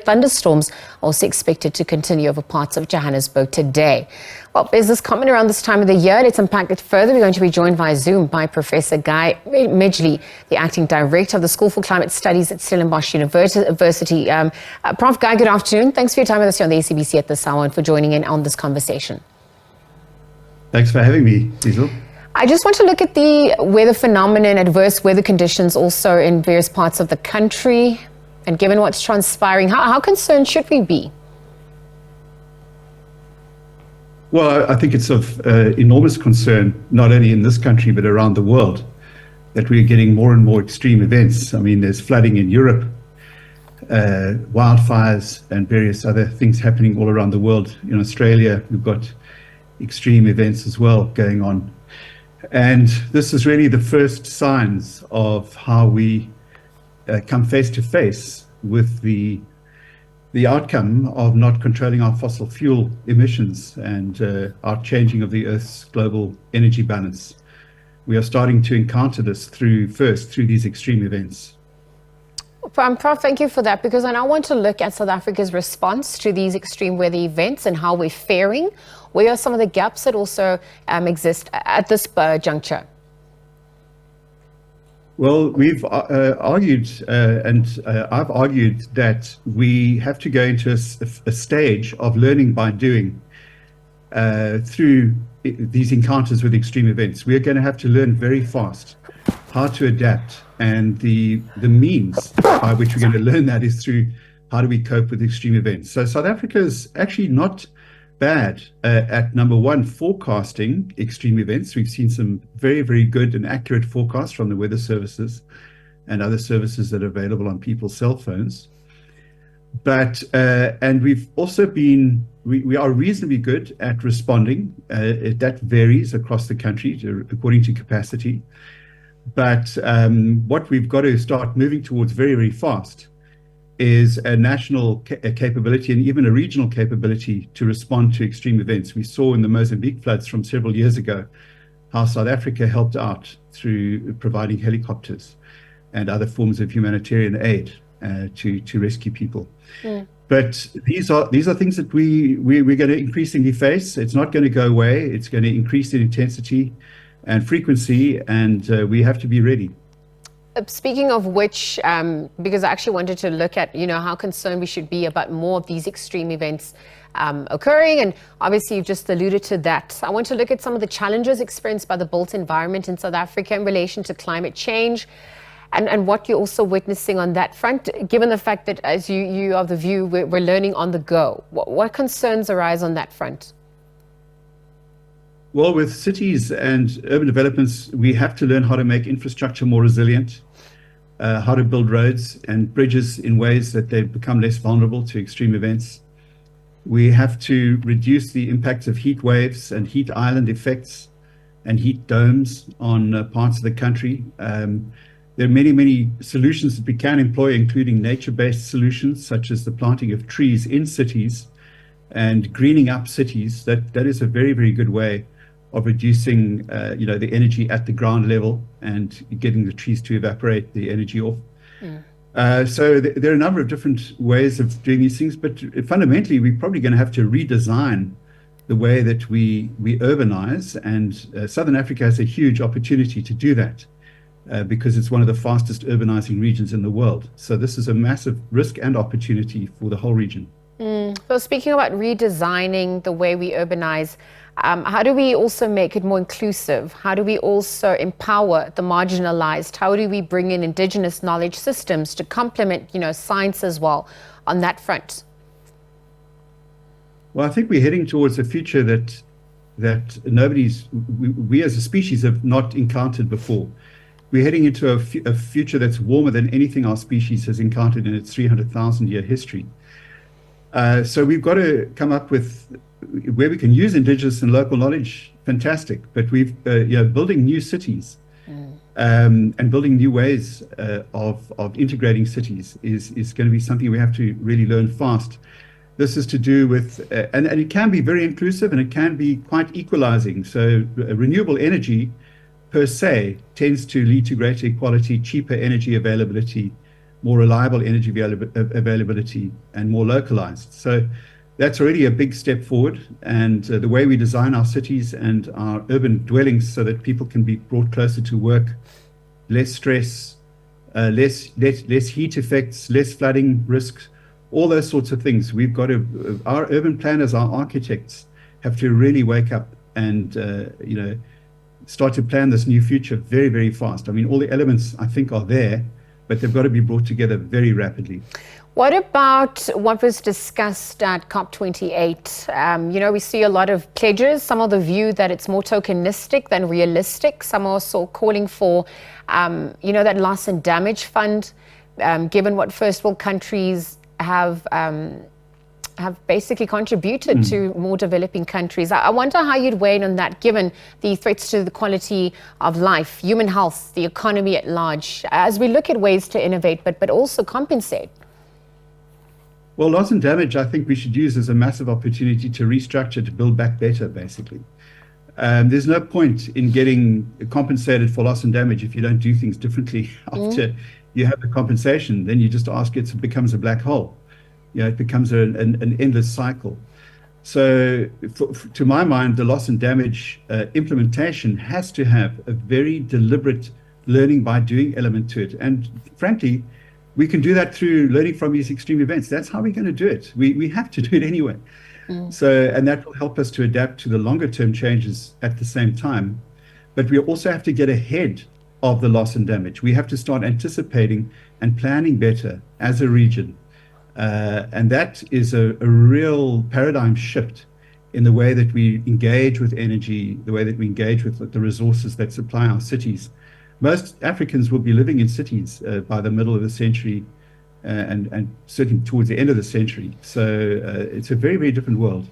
thunderstorms also expected to continue over parts of Johannesburg today. Well, there's this common around this time of the year. Let's unpack it further. We're going to be joined via Zoom by Professor Guy Midgley, the Acting Director of the School for Climate Studies at Stellenbosch University. Prof Guy, good afternoon. Thanks for your time with us here on the SABC at this hour and for joining in on this conversation. Thanks for having me, Diesel. I just want to look at the weather phenomenon, adverse weather conditions also in various parts of the country. And given what's transpiring, how concerned should we be? Well, I think it's of enormous concern, not only in this country, but around the world, that we're getting more and more extreme events. I mean, there's flooding in Europe, wildfires, and various other things happening all around the world. In Australia, we've got extreme events as well going on. And this is really the first signs of how we come face to face with the outcome of not controlling our fossil fuel emissions and our changing of the Earth's global energy balance. We are starting to encounter this through these extreme events. Prof, thank you for that, because I now want to look at South Africa's response to these extreme weather events and how we're faring. Where are some of the gaps that also exist at this juncture? Well, we've argued, and I've argued that we have to go into a stage of learning by doing through these encounters with extreme events. We are going to have to learn very fast how to adapt, and the means by which we're going to learn that is through how do we cope with extreme events. So South Africa is actually not bad at number one, forecasting extreme events. We've seen some very, very good and accurate forecasts from the weather services and other services that are available on people's cell phones. But and we've also been, we are reasonably good at responding. That varies across the country according to capacity. But what we've got to start moving towards very, very fast is a national capability and even a regional capability to respond to extreme events. We saw in the Mozambique floods from several years ago how South Africa helped out through providing helicopters and other forms of humanitarian aid to rescue people. Mm. But these are things that we're going to increasingly face. It's not going to go away. It's going to increase in intensity and frequency, and we have to be ready. Speaking of which, because I actually wanted to look at, how concerned we should be about more of these extreme events occurring. And obviously, you've just alluded to that. I want to look at some of the challenges experienced by the built environment in South Africa in relation to climate change and what you're also witnessing on that front, given the fact that, as you are of the view, we're learning on the go. What concerns arise on that front? Well, with cities and urban developments, we have to learn how to make infrastructure more resilient, how to build roads and bridges in ways that they become less vulnerable to extreme events. We have to reduce the impacts of heat waves and heat island effects and heat domes on parts of the country. There are many, many solutions that we can employ, including nature-based solutions, such as the planting of trees in cities and greening up cities. That is a very, very good way of reducing, the energy at the ground level and getting the trees to evaporate the energy off. Mm. So there are a number of different ways of doing these things, but fundamentally, we're probably going to have to redesign the way that we urbanize, and Southern Africa has a huge opportunity to do that because it's one of the fastest urbanizing regions in the world. So this is a massive risk and opportunity for the whole region. Mm. So speaking about redesigning the way we urbanize, how do we also make it more inclusive? How do we also empower the marginalized? How do we bring in indigenous knowledge systems to complement, science as well on that front? Well, I think we're heading towards a future that we as a species have not encountered before. We're heading into a future that's warmer than anything our species has encountered in its 300,000-year history. So we've got to come up with where we can use indigenous and local knowledge. Fantastic, but we've building new cities and building new ways of integrating cities is going to be something we have to really learn fast. This is to do with, and it can be very inclusive and it can be quite equalizing. So renewable energy per se tends to lead to greater equality, cheaper energy availability, more reliable energy availability, and more localized. So that's already a big step forward. And the way we design our cities and our urban dwellings so that people can be brought closer to work, less stress, less heat effects, less flooding risks, all those sorts of things. We've got to, our urban planners, our architects have to really wake up and, start to plan this new future very, very fast. I mean, all the elements I think are there, but they've got to be brought together very rapidly. What about what was discussed at COP28? We see a lot of pledges. Some of the view that it's more tokenistic than realistic. Some are also calling for, that loss and damage fund, given what first world countries have basically contributed to more developing countries. I wonder how you'd weigh in on that, given the threats to the quality of life, human health, the economy at large, as we look at ways to innovate, but also compensate. Well, loss and damage, I think we should use as a massive opportunity to restructure, to build back better, basically. There's no point in getting compensated for loss and damage if you don't do things differently after you have the compensation. Then you just ask, it becomes a black hole. It becomes an endless cycle. So to my mind, the loss and damage implementation has to have a very deliberate learning by doing element to it. And frankly, we can do that through learning from these extreme events. That's how we're going to do it. We have to do it anyway. So, and that will help us to adapt to the longer term changes at the same time. But we also have to get ahead of the loss and damage. We have to start anticipating and planning better as a region. And that is a real paradigm shift in the way that we engage with energy, the way that we engage with the resources that supply our cities. Most Africans will be living in cities by the middle of the century and certainly towards the end of the century. So it's a very, very different world.